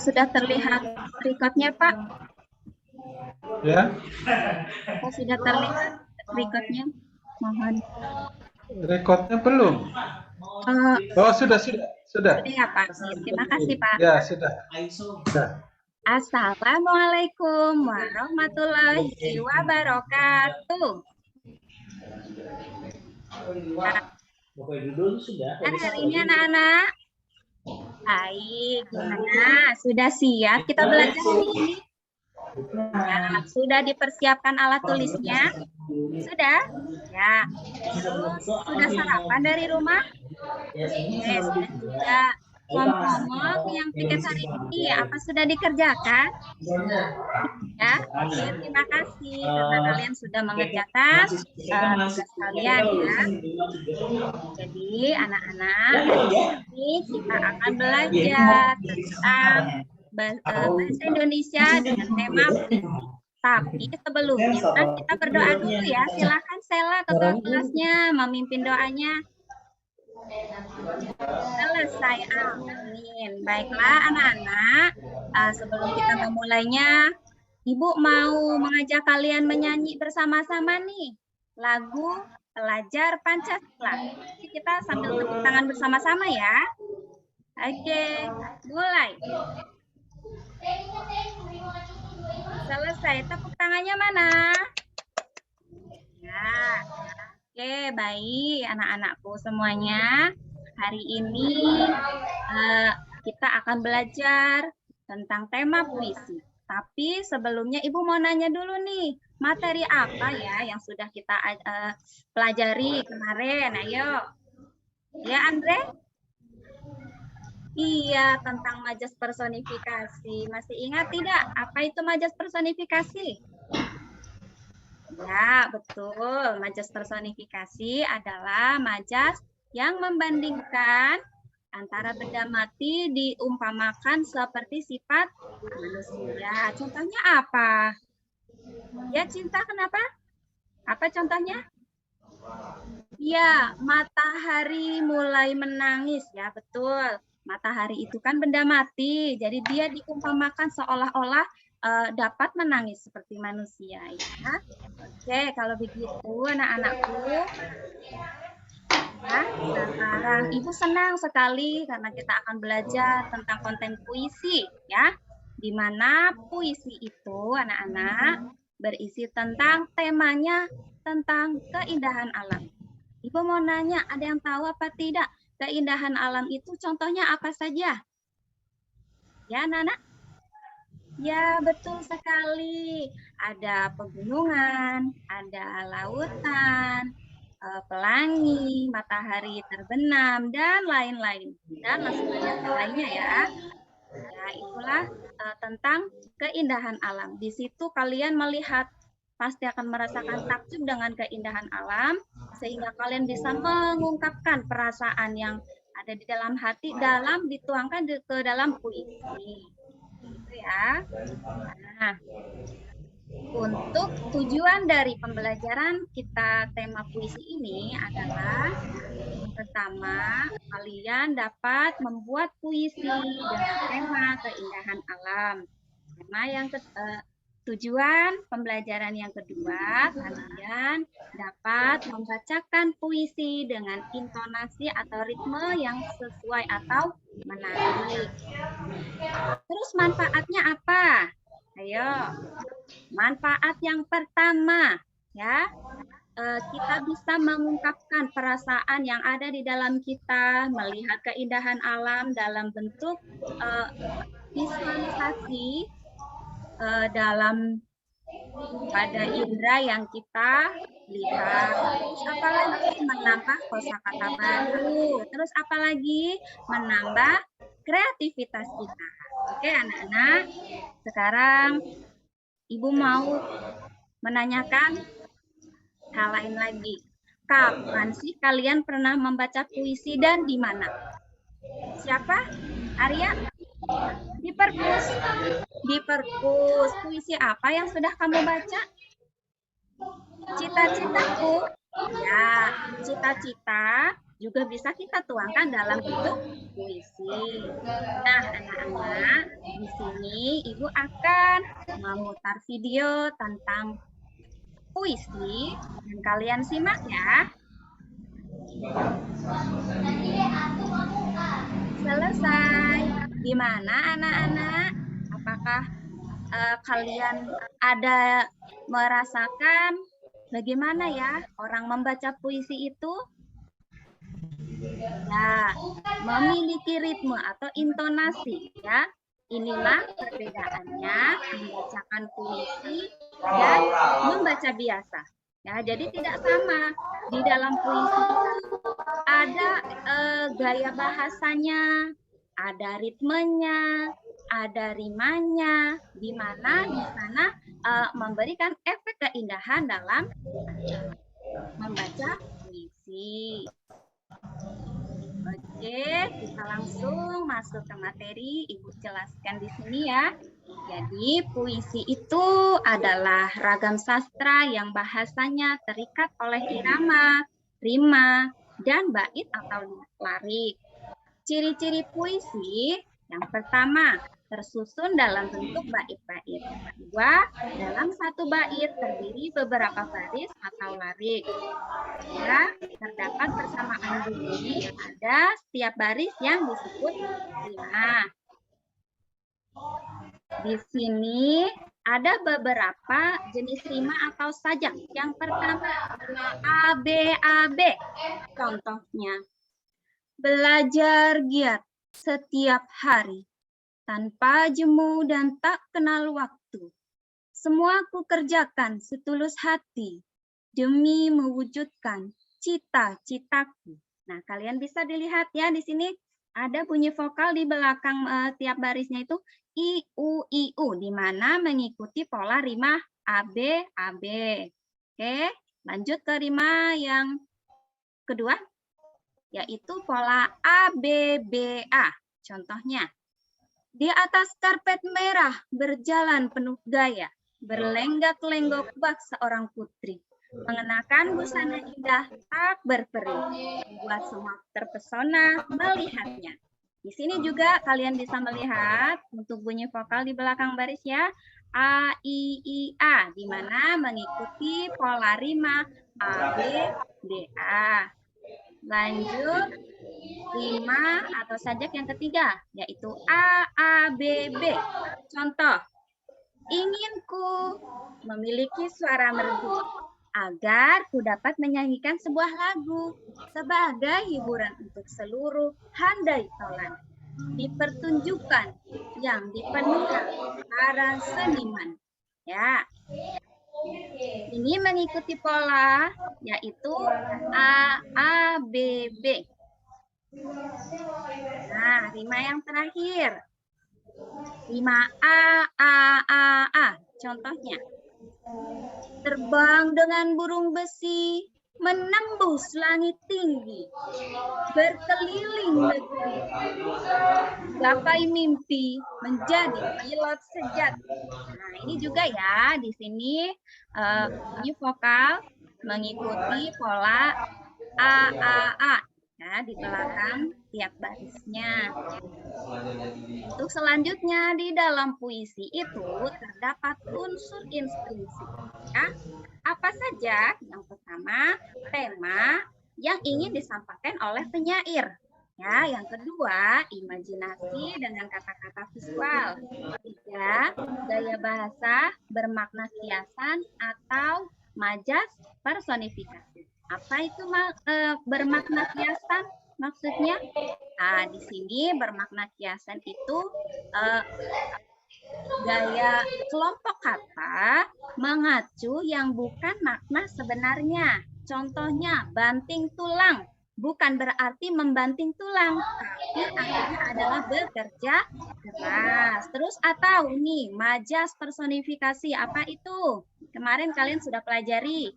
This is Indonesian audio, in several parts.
Sudah terlihat recordnya, Pak? Ya. Apa sudah terlihat recordnya? Mohon. Recordnya belum. Oh, sudah. Sudah ya, Pak. Terima kasih, Pak. Ya, sudah. Assalamualaikum warahmatullahi wabarakatuh. Hari ini anak-anak. Baik, gimana? Sudah siap kita belajar hari ini? Ya, sudah dipersiapkan alat tulisnya? Sudah? Ya. Terus, sudah sarapan dari rumah? Sudah juga. Ngomong-ngomong, yang tiket hari ini apa sudah dikerjakan? Ya, terima kasih karena kalian sudah mengerjakan tugas kalian ya. Jadi anak-anak, ini kita akan belajar tentang bahasa Indonesia dengan tema tapi sebelumnya kan kita berdoa dulu ya. Silakan Sela ketua kelasnya memimpin doanya. Selesai, amin. Baiklah anak-anak, sebelum kita memulainya, Ibu mau mengajak kalian menyanyi bersama-sama nih lagu Pelajar Pancasila. Jadi kita sambil tepuk tangan bersama-sama ya. Oke, mulai. Selesai, tepuk tangannya mana? Ya. Oke, baik anak-anakku semuanya. Hari ini kita akan belajar tentang tema puisi. Tapi sebelumnya Ibu mau nanya dulu nih, materi apa ya yang sudah kita pelajari kemarin? Ayo. Ya, Andre? Iya, tentang majas personifikasi. Masih ingat tidak? Apa itu majas personifikasi? Ya, betul. Majas personifikasi adalah majas yang membandingkan antara benda mati diumpamakan seperti sifat manusia. Contohnya apa? Ya, Cinta, kenapa? Apa contohnya? Ya, matahari mulai menangis. Ya, betul. Matahari itu kan benda mati. Jadi dia diumpamakan seolah-olah dapat menangis seperti manusia ya. Oke, kalau begitu anak-anakku, ya, sekarang Ibu senang sekali karena kita akan belajar tentang konten puisi ya, di mana puisi itu anak-anak berisi tentang temanya tentang keindahan alam. Ibu mau nanya, ada yang tahu apa tidak keindahan alam itu contohnya apa saja? Ya, anak-anak? Ya, betul sekali. Ada pegunungan, ada lautan, pelangi, matahari terbenam, dan lain-lain. Dan masih banyak yang lainnya ya. Ya, itulah tentang keindahan alam. Di situ kalian melihat, pasti akan merasakan takjub dengan keindahan alam, sehingga kalian bisa mengungkapkan perasaan yang ada di dalam hati, dalam dituangkan ke dalam puisi. Gitu ya. Nah, untuk tujuan dari pembelajaran kita tema puisi ini adalah yang pertama, kalian dapat membuat puisi dengan tema keindahan alam. Tema yang tujuan pembelajaran yang kedua, kalian dapat membacakan puisi dengan intonasi atau ritme yang sesuai atau menarik. Terus manfaatnya apa? Ayo, manfaat yang pertama ya, kita bisa mengungkapkan perasaan yang ada di dalam kita, melihat keindahan alam dalam bentuk visualisasi dalam pada indera yang kita lihat. Terus apalagi menambah kosakata baru. Terus apalagi menambah kreativitas kita. Oke anak-anak, sekarang Ibu mau menanyakan hal lain lagi. Kapan sih kalian pernah membaca puisi dan di mana? Siapa? Arya? Di perpus. Di perpus. Puisi apa yang sudah kamu baca? Cita-citaku. Ya, cita-cita juga bisa kita tuangkan dalam bentuk puisi. Nah, anak-anak, di sini Ibu akan memutar video tentang puisi dan kalian simak ya. Selesai. Gimana anak-anak? Apakah kalian ada merasakan bagaimana ya orang membaca puisi itu? Ya, memiliki ritme atau intonasi ya. Inilah perbedaannya membacakan puisi dan membaca biasa. Ya, jadi tidak sama. Di dalam puisi itu ada gaya bahasanya, ada ritmenya, ada rimanya, di mana di sana memberikan efek keindahan dalam membaca puisi. Oke, kita langsung masuk ke materi. Ibu jelaskan di sini ya. Jadi, puisi itu adalah ragam sastra yang bahasanya terikat oleh irama, rima, dan bait atau larik. Ciri-ciri puisi yang pertama, tersusun dalam bentuk bait-bait. Kedua, dalam satu bait terdiri beberapa baris atau larik. Ya, terdapat persamaan bunyi pada setiap baris yang disebut rima. Di sini ada beberapa jenis rima atau sajak. Yang pertama adalah ABAB. Contohnya, belajar giat setiap hari, tanpa jemu dan tak kenal waktu. Semua ku kerjakan setulus hati, demi mewujudkan cita-citaku. Nah, kalian bisa dilihat ya di sini ada bunyi vokal di belakang tiap barisnya itu I, U, di mana mengikuti pola rima AB, AB. Oke, lanjut ke rima yang kedua, yaitu pola ABBA. Contohnya, di atas karpet merah berjalan penuh gaya, berlenggak-lenggok bak seorang putri, mengenakan busana indah tak berperi, membuat semua terpesona melihatnya. Di sini juga kalian bisa melihat untuk bunyi vokal di belakang baris ya, A, I, A, di mana mengikuti pola rima A, B, D, A. Lanjut, rima atau sajak yang ketiga, yaitu A, A, B, B. Contoh, inginku memiliki suara merdu agar ku dapat menyanyikan sebuah lagu sebagai hiburan untuk seluruh handai tolan di pertunjukan yang dipenuhi para seniman. Ya, ini mengikuti pola yaitu A, A, B, B. Nah, rima yang terakhir. Rima A, A. Contohnya, terbang dengan burung besi, menembus langit tinggi, berkeliling negeri, gapai mimpi, menjadi pilot sejati. Nah, ini juga ya, di sini ini vokal mengikuti pola A. Ya, di belakang tiap barisnya. Untuk selanjutnya, di dalam puisi itu terdapat unsur inspirasi. Ya. Apa saja? Yang pertama, tema yang ingin disampaikan oleh penyair. Ya, yang kedua, imajinasi dengan kata-kata visual. Ketiga, gaya bahasa bermakna kiasan atau majas personifikasi. Apa itu bermakna kiasan? Maksudnya, di sini bermakna kiasan itu gaya kelompok kata mengacu yang bukan makna sebenarnya. Contohnya, banting tulang. Bukan berarti membanting tulang, tapi artinya adalah bekerja keras. Terus atau nih, majas personifikasi. Apa itu? Kemarin kalian sudah pelajari.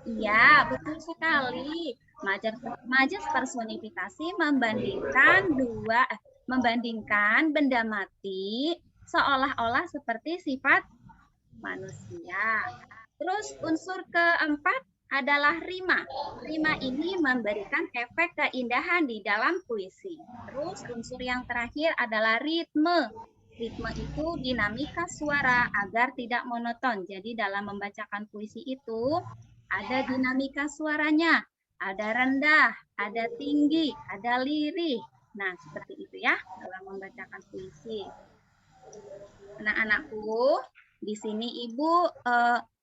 Iya, betul sekali. Majas personifikasi membandingkan membandingkan benda mati seolah-olah seperti sifat manusia. Terus unsur keempat adalah rima. Rima ini memberikan efek keindahan di dalam puisi. Terus unsur yang terakhir adalah ritme. Ritme itu dinamika suara agar tidak monoton. Jadi dalam membacakan puisi itu ada dinamika suaranya. Ada rendah, ada tinggi, ada lirih. Nah, seperti itu ya dalam membacakan puisi. Anak-anakku, di sini Ibu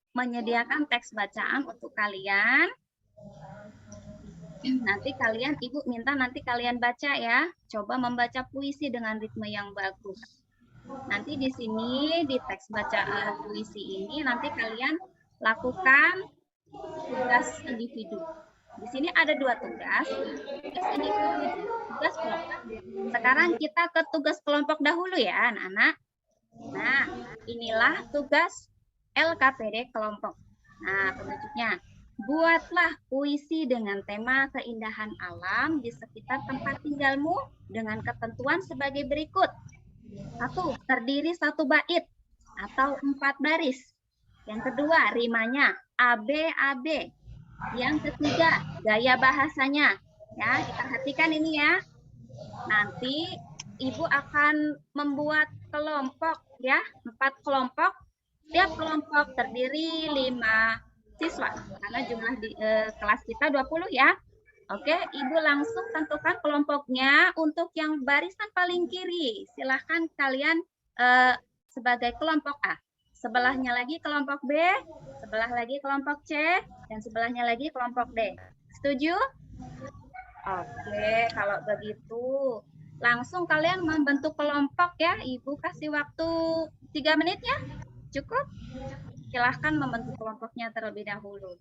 menyediakan teks bacaan untuk kalian. Nanti Ibu minta nanti kalian baca ya. Coba membaca puisi dengan ritme yang bagus. Nanti di sini di teks bacaan puisi ini nanti kalian lakukan tugas individu. Di sini ada 2 tugas. Tugas individu, tugas kelompok. Sekarang kita ke tugas kelompok dahulu ya, anak-anak. Nah, inilah tugas LKPD kelompok. Nah, penunjuknya. Buatlah puisi dengan tema keindahan alam di sekitar tempat tinggalmu dengan ketentuan sebagai berikut. 1. Terdiri 1 bait atau 4 baris. Yang kedua, rimanya AB-AB. Yang ketiga, gaya bahasanya. Ya, kita perhatikan ini ya. Nanti Ibu akan membuat kelompok ya, 4 kelompok. Setiap kelompok terdiri 5 siswa karena jumlah di kelas kita 20 ya. Oke, Ibu langsung tentukan kelompoknya untuk yang barisan paling kiri. Silahkan kalian sebagai kelompok A. Sebelahnya lagi kelompok B, sebelah lagi kelompok C, dan sebelahnya lagi kelompok D. Setuju? Oke, kalau begitu langsung kalian membentuk kelompok ya. Ibu kasih waktu 3 menit ya. Cukup? Silahkan membentuk kelompoknya terlebih dahulu.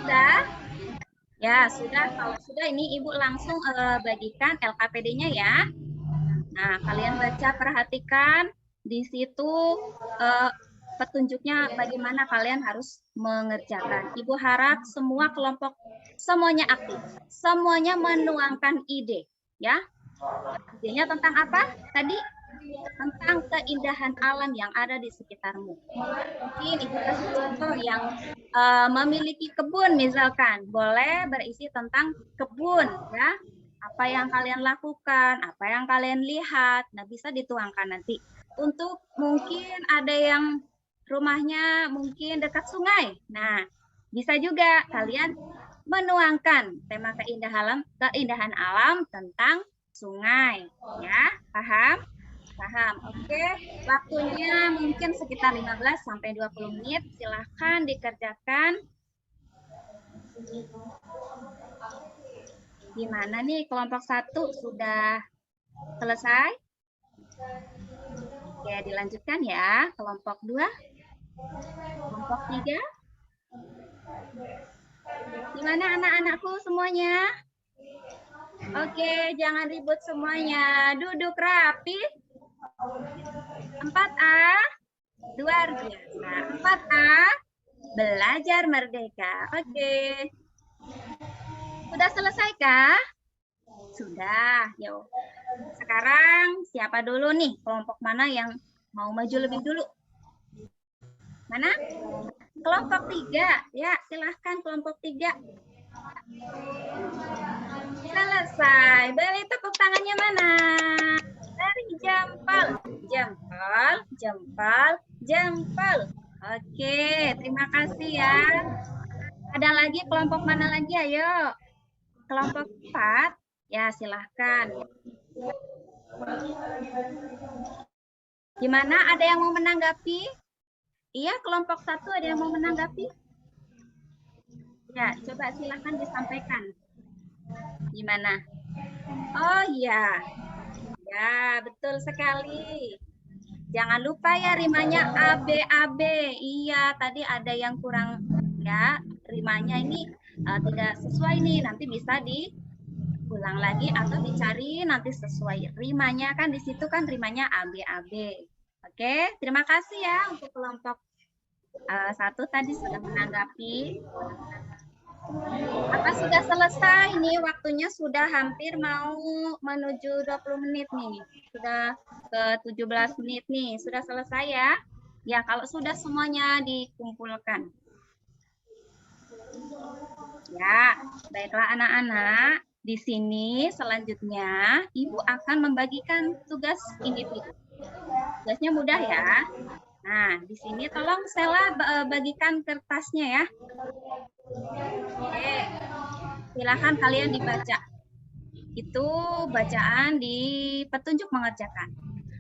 Sudah? Ya, sudah. Kalau sudah ini Ibu langsung bagikan LKPD-nya ya. Nah, kalian baca, perhatikan. Di situ petunjuknya bagaimana kalian harus mengerjakan. Ibu harap semua kelompok semuanya aktif. Semuanya menuangkan ide. Ya. Idenya tentang apa tadi? Tentang keindahan alam yang ada di sekitarmu. Mungkin Ibu kasih contoh yang memiliki kebun misalkan, boleh berisi tentang kebun ya. Apa yang kalian lakukan, apa yang kalian lihat, nah bisa dituangkan nanti. Untuk mungkin ada yang rumahnya mungkin dekat sungai, nah bisa juga kalian menuangkan tema keindahan alam tentang sungai ya, paham? Paham, oke. Waktunya mungkin sekitar 15-20 menit. Silahkan dikerjakan. Gimana nih kelompok 1 sudah selesai? Oke, dilanjutkan ya. Kelompok 2. Kelompok 3. Gimana anak-anakku semuanya? Oke, jangan ribut semuanya. Duduk rapi. 4A, luar biasa. 4A, belajar merdeka. Oke. Sudah selesai kah? Sudah. Yuk. Sekarang siapa dulu nih? Kelompok mana yang mau maju lebih dulu? Mana? Kelompok 3. Ya, silahkan kelompok 3. Selesai. Beri tepuk tangannya mana? Dari jempol, jempol, jempol, jempol. Oke, terima kasih ya. Ada lagi kelompok mana lagi? Ayo. Kelompok 4. Ya, silahkan. Gimana? Ada yang mau menanggapi? Iya, kelompok 1 ada yang mau menanggapi? Ya, coba silahkan disampaikan. Gimana? Oh iya. Ya, betul sekali. Jangan lupa ya rimanya AB-AB. Iya, tadi ada yang kurang ya. Rimanya ini tidak sesuai nih. Nanti bisa diulang lagi atau dicari nanti sesuai rimanya. Kan di situ kan rimanya AB-AB. Oke, terima kasih ya untuk kelompok 1 tadi sudah menanggapi. Apa sudah selesai nih? Waktunya sudah hampir mau menuju 20 menit nih. Sudah ke 17 menit nih. Sudah selesai ya? Ya, kalau sudah semuanya dikumpulkan. Ya, baiklah anak-anak. Di sini selanjutnya Ibu akan membagikan tugas individu. Tugasnya mudah ya. Nah, di sini tolong Sela bagikan kertasnya ya. Oke, silakan kalian dibaca. Itu bacaan di petunjuk mengerjakan.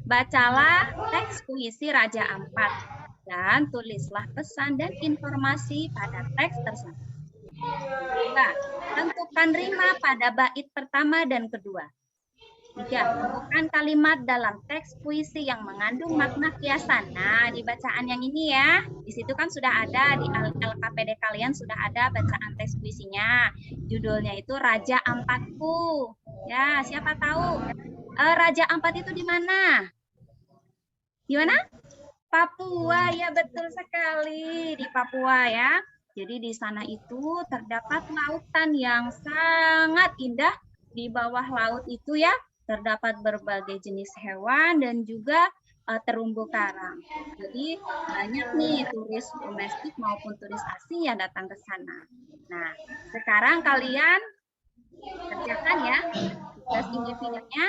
Bacalah teks puisi Raja Ampat dan tulislah pesan dan informasi pada teks tersebut. Nah, tentukan rima pada bait pertama dan kedua. 3. Temukan kalimat dalam teks puisi yang mengandung makna kiasan. Nah, di bacaan yang ini ya, di situ kan sudah ada, di LKPD kalian sudah ada bacaan teks puisinya. Judulnya itu Raja Ampatku. Ya, siapa tahu Raja Ampat itu di mana? Di mana? Papua, ya betul sekali, di Papua ya. Jadi di sana itu terdapat lautan yang sangat indah. Di bawah laut itu ya, terdapat berbagai jenis hewan dan juga terumbu karang. Jadi banyak nih turis domestik maupun turis asing yang datang ke sana. Nah, sekarang kalian kerjakan ya tugas individunya.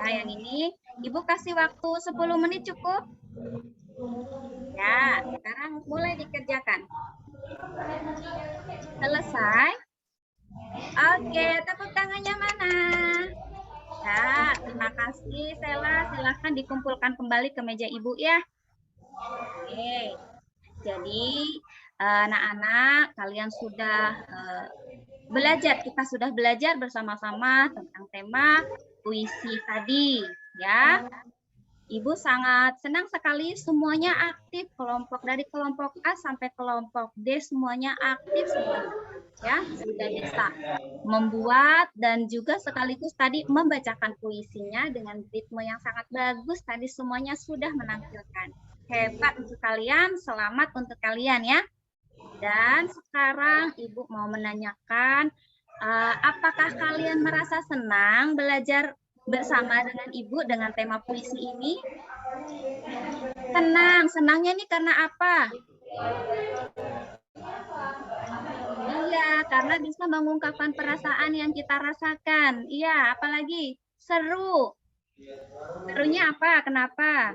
Ya, yang ini Ibu kasih waktu 10 menit cukup? Ya, sekarang mulai dikerjakan. Selesai? Oke, tepuk tangannya mana? Ya, terima kasih Sela. Silahkan dikumpulkan kembali ke meja Ibu ya. Oke, jadi anak-anak kalian sudah belajar. Kita sudah belajar bersama-sama tentang tema puisi tadi ya. Ibu sangat senang sekali semuanya aktif, kelompok dari kelompok A sampai kelompok D semuanya aktif semuanya. Ya, sudah bisa membuat dan juga sekaligus tadi membacakan puisinya dengan ritme yang sangat bagus. Tadi semuanya sudah menampilkan. Hebat untuk kalian, selamat untuk kalian ya. Dan sekarang Ibu mau menanyakan, apakah kalian merasa senang belajar bersama dengan Ibu dengan tema puisi ini? Senang, senangnya ini karena apa? Iya, karena bisa mengungkapkan perasaan yang kita rasakan. Iya, apalagi seru. Serunya apa? Kenapa?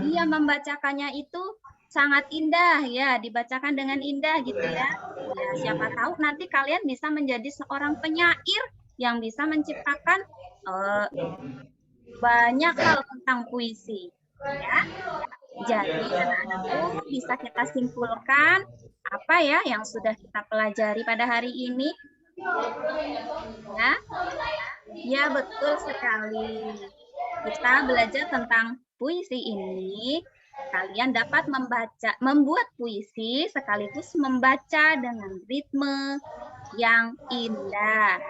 Iya, membacakannya itu sangat indah ya, dibacakan dengan indah gitu ya. Ya, siapa tahu nanti kalian bisa menjadi seorang penyair yang bisa menciptakan banyak hal tentang puisi ya. Jadi anak-anakku bisa kita simpulkan apa ya yang sudah kita pelajari pada hari ini ya. Ya, betul sekali. Kita belajar tentang puisi ini. Kalian dapat membuat puisi sekaligus membaca dengan ritme yang indah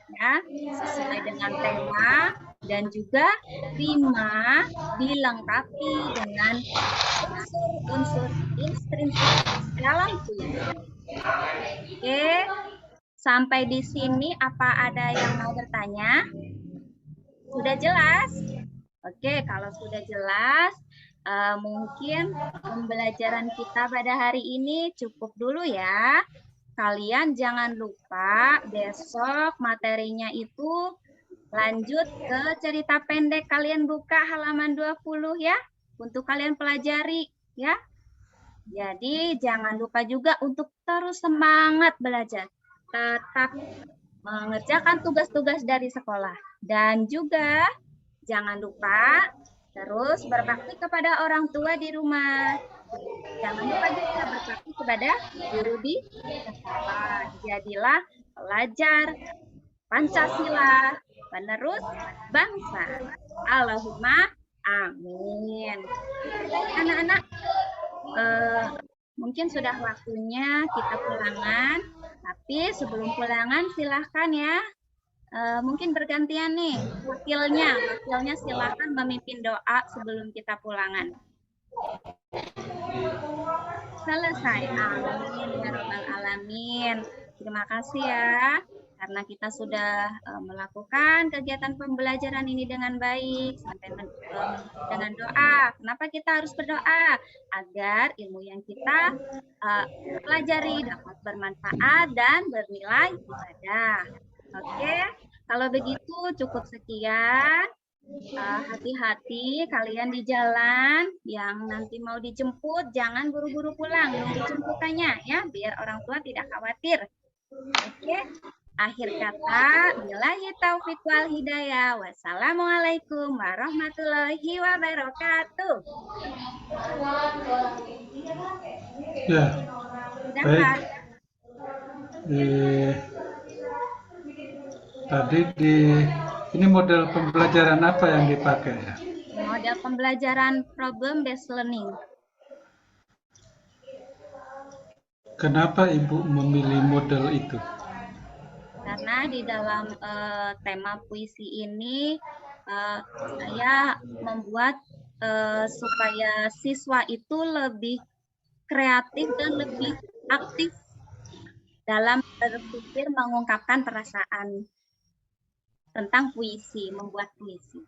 ya, sesuai dengan tema dan juga rima dilengkapi dengan unsur-unsur intrinsik dalam puisi. Oke, sampai di sini apa ada yang mau bertanya? Sudah jelas? Oke, kalau sudah jelas, mungkin pembelajaran kita pada hari ini cukup dulu ya. Kalian jangan lupa besok materinya itu lanjut ke cerita pendek. Kalian buka halaman 20 ya, untuk kalian pelajari ya. Jadi jangan lupa juga untuk terus semangat belajar. Tetap mengerjakan tugas-tugas dari sekolah. Dan juga jangan lupa terus berbakti kepada orang tua di rumah. Jangan lupa juga berbakti kepada guru di sekolah. Jadilah pelajar Pancasila, penerus bangsa. Allahumma amin. Anak-anak, mungkin sudah waktunya kita pulangan. Tapi sebelum pulangan silahkan ya. Mungkin bergantian nih wakilnya silahkan memimpin doa sebelum kita pulangan. Selesai. Amin ya Rabbal Alamin. Terima kasih ya, karena kita sudah melakukan kegiatan pembelajaran ini dengan baik sampai menutup dengan doa. Kenapa kita harus berdoa? Agar ilmu yang kita pelajari dapat bermanfaat dan bernilai ibadah. Oke, kalau begitu cukup sekian. Hati-hati kalian di jalan, yang nanti mau dijemput jangan buru-buru pulang, nunggu jemputannya ya, biar orang tua tidak khawatir. Oke, akhir kata, billahi taufiq wal hidayah. Wassalamualaikum warahmatullahi wabarakatuh. Ya, Sudah, baik. Pak. Tadi ini model pembelajaran apa yang dipakai ya? Model pembelajaran problem based learning. Kenapa Ibu memilih model itu? Karena di dalam tema puisi ini saya membuat supaya siswa itu lebih kreatif dan lebih aktif dalam berpikir mengungkapkan perasaan tentang puisi, membuat puisi.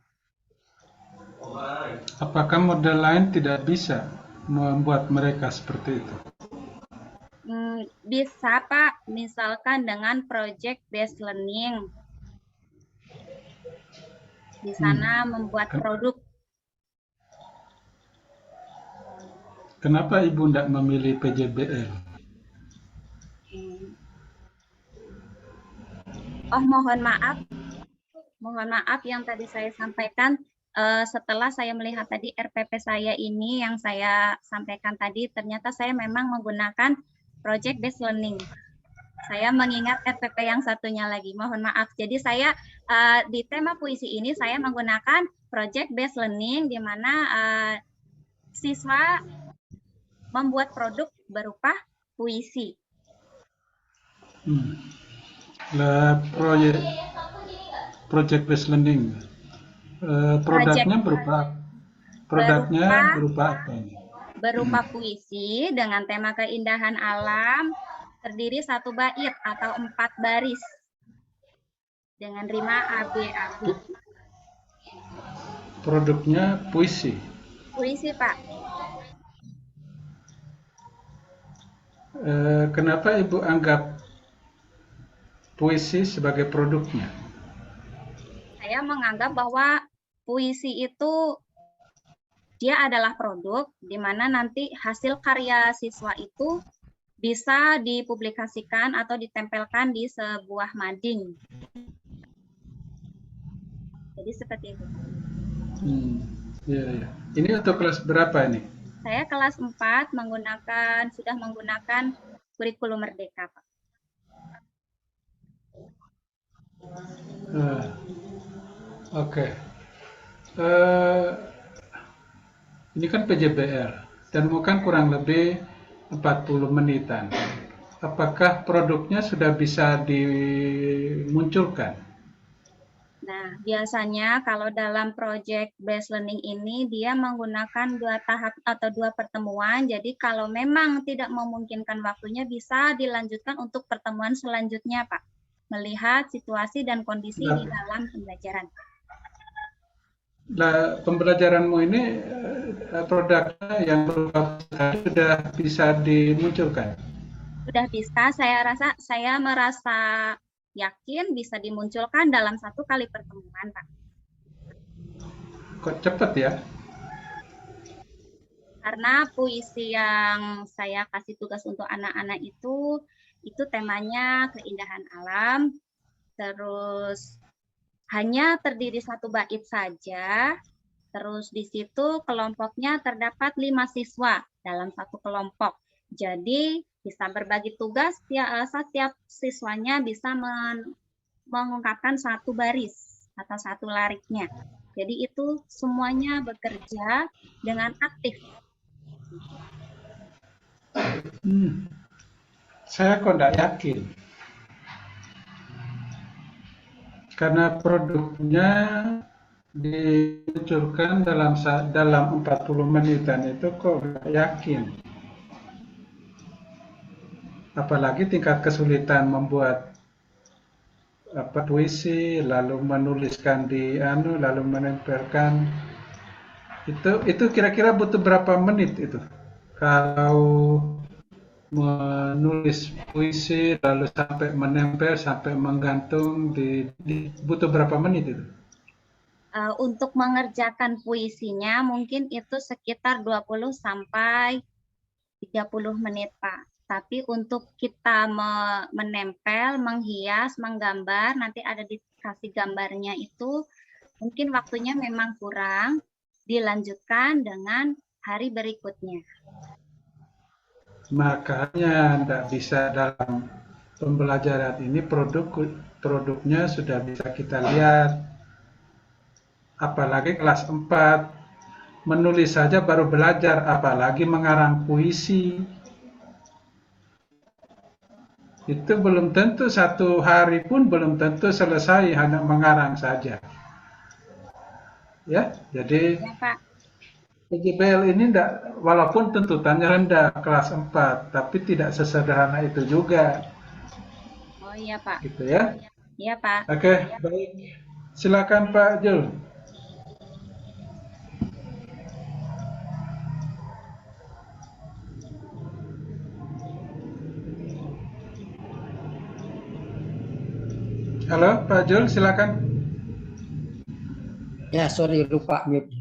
Apakah model lain tidak bisa membuat mereka seperti itu? Bisa, Pak, misalkan dengan project based learning. Di sana membuat produk. Kenapa Ibu tidak memilih PJBL? Oh, mohon maaf yang tadi saya sampaikan. Setelah saya melihat tadi RPP saya ini yang saya sampaikan tadi, ternyata saya memang menggunakan project based learning. Saya mengingat RPP yang satunya lagi, mohon maaf. Jadi saya di tema puisi ini saya menggunakan project based learning, di mana siswa membuat produk berupa puisi. Project based learning. Produknya berupa apa ini? Berupa puisi dengan tema keindahan alam, terdiri 1 bait atau 4 baris dengan rima AB. Produknya puisi. Puisi, Pak. Kenapa Ibu anggap puisi sebagai produknya? Saya menganggap bahwa puisi itu dia adalah produk di mana nanti hasil karya siswa itu bisa dipublikasikan atau ditempelkan di sebuah mading. Jadi seperti itu. Ya. Ini untuk kelas berapa ini? Saya kelas 4 sudah menggunakan kurikulum Merdeka, Pak. Oke. Ini kan PJBL dan bukan kurang lebih 40 menitan. Apakah produknya sudah bisa dimunculkan? Nah, biasanya kalau dalam project based learning ini dia menggunakan 2 tahap atau 2 pertemuan. Jadi kalau memang tidak memungkinkan waktunya bisa dilanjutkan untuk pertemuan selanjutnya, Pak. Melihat situasi dan kondisi di dalam pembelajaran. Nah, pembelajaranmu ini produknya yang sudah bisa dimunculkan? Sudah bisa, saya merasa yakin bisa dimunculkan dalam 1 kali pertemuan, Pak. Kok cepat ya? Karena puisi yang saya kasih tugas untuk anak-anak itu temanya keindahan alam, terus hanya terdiri 1 bait saja, terus di situ kelompoknya terdapat 5 siswa dalam 1 kelompok. Jadi bisa berbagi tugas, setiap siswanya bisa mengungkapkan 1 baris atau 1 lariknya. Jadi itu semuanya bekerja dengan aktif. Saya kok tidak yakin. Karena produknya diluncurkan dalam 40 menitan itu kok nggak yakin. Apalagi tingkat kesulitan membuat puisi, lalu menuliskan lalu menempelkan. Itu kira-kira butuh berapa menit itu? Kalau menulis puisi lalu sampai menempel sampai menggantung butuh berapa menit itu? Untuk mengerjakan puisinya mungkin itu sekitar 20 sampai 30 menit, Pak. Tapi untuk kita menempel, menghias, menggambar, nanti ada dikasih gambarnya itu, mungkin waktunya memang kurang, dilanjutkan dengan hari berikutnya. Makanya tidak bisa dalam pembelajaran ini produknya sudah bisa kita lihat. Apalagi kelas 4 menulis saja baru belajar, apalagi mengarang puisi. Itu belum tentu 1 hari pun belum tentu selesai hanya mengarang saja. Ya, jadi Ya, Pak. PJBL ini walaupun tuntutannya rendah kelas 4, tapi tidak sesederhana itu juga. Oh iya, Pak. Gitu ya. Iya, Pak. Oke, baik. Silakan Pak Jul. Halo, Pak Jul, silakan. Ya, sorry lupa mute.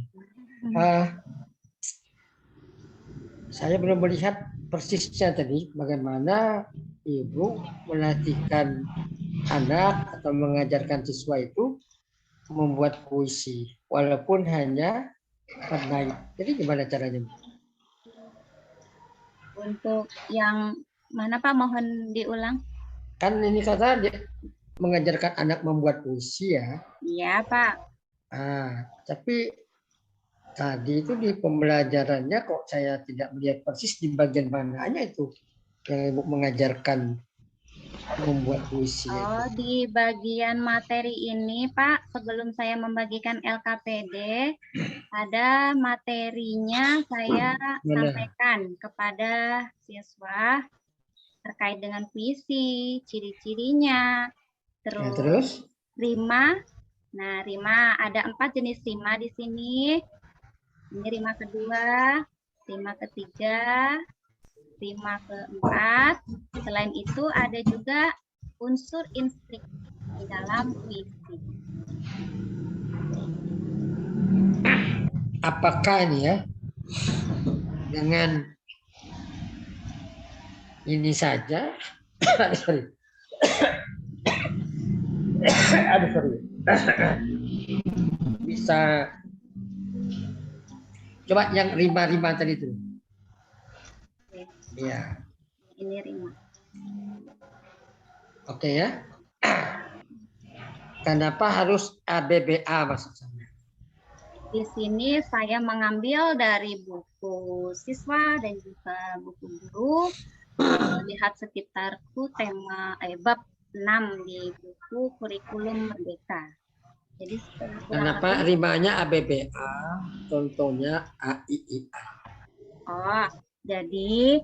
Saya belum melihat persisnya tadi bagaimana Ibu melatihkan anak atau mengajarkan siswa itu membuat puisi walaupun hanya per night. Jadi gimana caranya? Untuk yang mana, Pak? Mohon diulang. Kan ini kata dia mengajarkan anak membuat puisi ya. Iya, Pak. Tapi tadi itu di pembelajarannya kok saya tidak melihat persis di bagian mananya itu yang Ibu mengajarkan membuat puisi. Oh, di bagian materi ini, Pak, sebelum saya membagikan LKPD, ada materinya saya sampaikan kepada siswa terkait dengan puisi, ciri-cirinya, terus rima. Nah, rima ada 4 jenis rima di sini. Ini rima kedua, rima ketiga, rima keempat. Selain itu ada juga unsur instrik di dalam puisi. Apakah ini ya dengan ini saja sorry. Bisa coba yang rima-rima tadi itu. Iya. Ini rima. Oke ya. Kenapa harus ABBA maksud saya? Di sini saya mengambil dari buku siswa dan juga buku guru. Lihat sekitarku tema bab 6 di buku kurikulum merdeka. Jadi kenapa rimanya ABBA, contohnya AIIA? Oh, jadi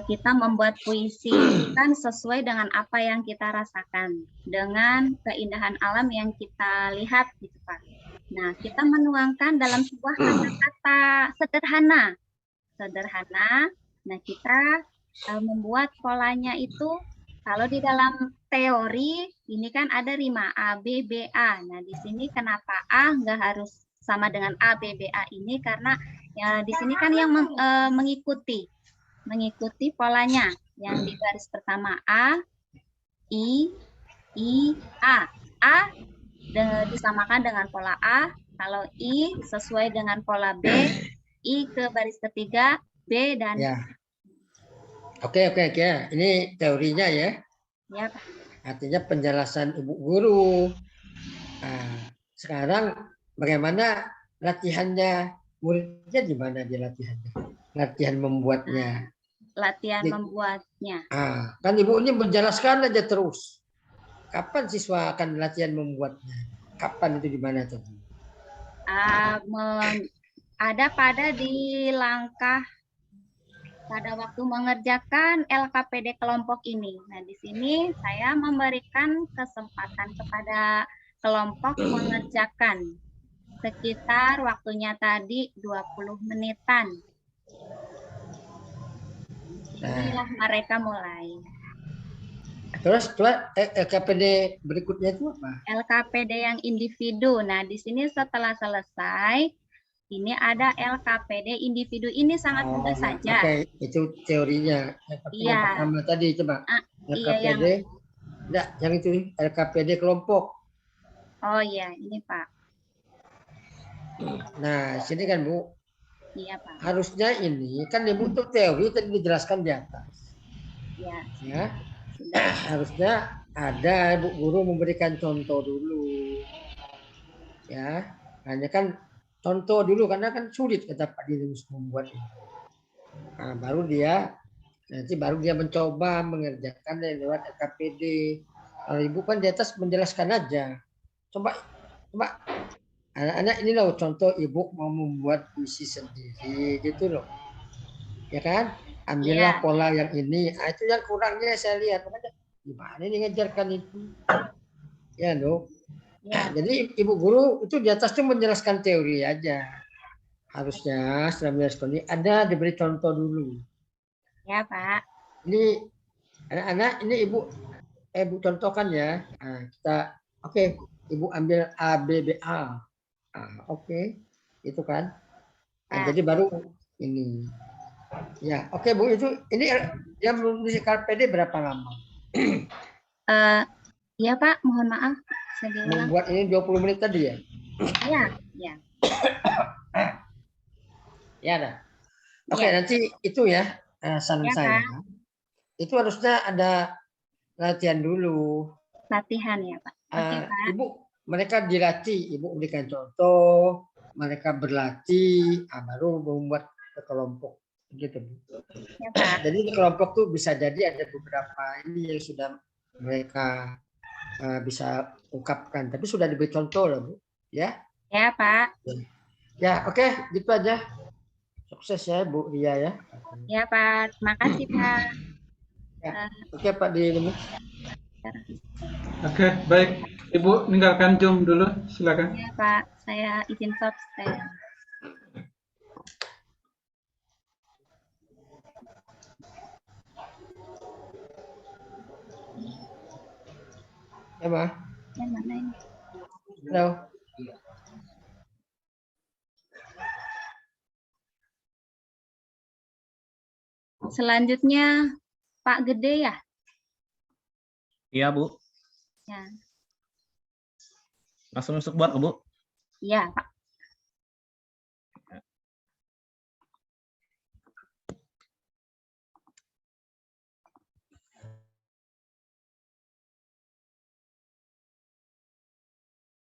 kita membuat puisi kan sesuai dengan apa yang kita rasakan, dengan keindahan alam yang kita lihat, gitu Pak. Nah, kita menuangkan dalam sebuah kata-kata sederhana. Nah, kita membuat polanya itu, kalau di dalam teori, ini kan ada rima A, B, B, A. Nah, di sini kenapa A nggak harus sama dengan A, B, B, A ini? Karena ya di sini kan yang mengikuti polanya. Yang di baris pertama A, I, A. A disamakan dengan pola A, kalau I sesuai dengan pola B, I ke baris ketiga, B dan ya. Oke. Ini teorinya ya. Ya, Pak. Artinya penjelasan Ibu Guru. Nah, sekarang bagaimana latihannya? Muridnya di mana dia latihannya? Latihan membuatnya. Membuatnya. Kan Ibu ini menjelaskan aja terus. Kapan siswa akan latihan membuatnya? Kapan itu di mana tadi? ada pada di langkah pada waktu mengerjakan LKPD kelompok ini. Nah, di sini saya memberikan kesempatan kepada kelompok mengerjakan sekitar waktunya tadi 20 menitan. Inilah mereka mulai. Terus LKPD berikutnya itu apa? LKPD yang individu. Nah, di sini setelah selesai, ini ada LKPD individu. Ini sangat mudah saja. Oke, itu teorinya. Yang pertama tadi coba. LKPD, enggak, yang itu LKPD kelompok. Oh iya, ini Pak. Nah, sini kan Bu. Iya Pak. Harusnya ini kan Ibu tuh teori tadi dijelaskan di atas. Iya. Ya. Harusnya ada Bu guru memberikan contoh dulu. Ya, hanya kan contoh dulu karena kan sulit kata Pak Dinus membuat ini. Nah, baru dia mencoba mengerjakan lewat LKPD. Kalau Ibu kan di atas menjelaskan aja. Coba anak-anak ini loh contoh Ibu mau membuat puisi sendiri gitu loh. Ya kan? Ambillah pola yang ini. Nah, itu yang kurangnya saya lihat. Makanya gimana ini ngejarkan itu? Ya loh. Ya. Jadi Ibu guru itu di atas tuh menjelaskan teori aja. Harusnya setelah menjelaskan ini ada diberi contoh dulu. Ya Pak. Ini anak-anak ini Ibu contohkan ya. Nah, kita oke. Ibu ambil A B B A. Oke. Itu kan. Nah, jadi baru ini. Ya, oke Bu, itu ini yang menulis LKPD berapa lama? Ya Pak, mohon maaf. Membuat ini 20 menit tadi ya? Iya, iya. Ya, dah. Oke, nanti itu ya saran saya. Pak. Itu harusnya ada latihan dulu. Latihan ya Pak. Oke, Pak. Ibu, mereka dilatih, Ibu berikan contoh, mereka berlatih, baru membuat kelompok. Gitu. Ya, Pak. Jadi kelompok tuh bisa jadi ada beberapa ini yang sudah mereka bisa ungkapkan, tapi sudah diberi contoh loh Bu, ya? Ya Pak. Ya oke, gitu aja. Sukses ya Bu Ria ya. Ya Pak, terima kasih Pak. Ya. Oke Pak di. Oke, baik. Ibu meninggalkan Zoom dulu, silakan. Ya Pak, saya izin stop saya. Ya, Ma. Yang mana ini? Halo. Selanjutnya Pak Gede ya? Iya, Bu. Ya. Langsung masuk buat, Bu? Iya, Pak.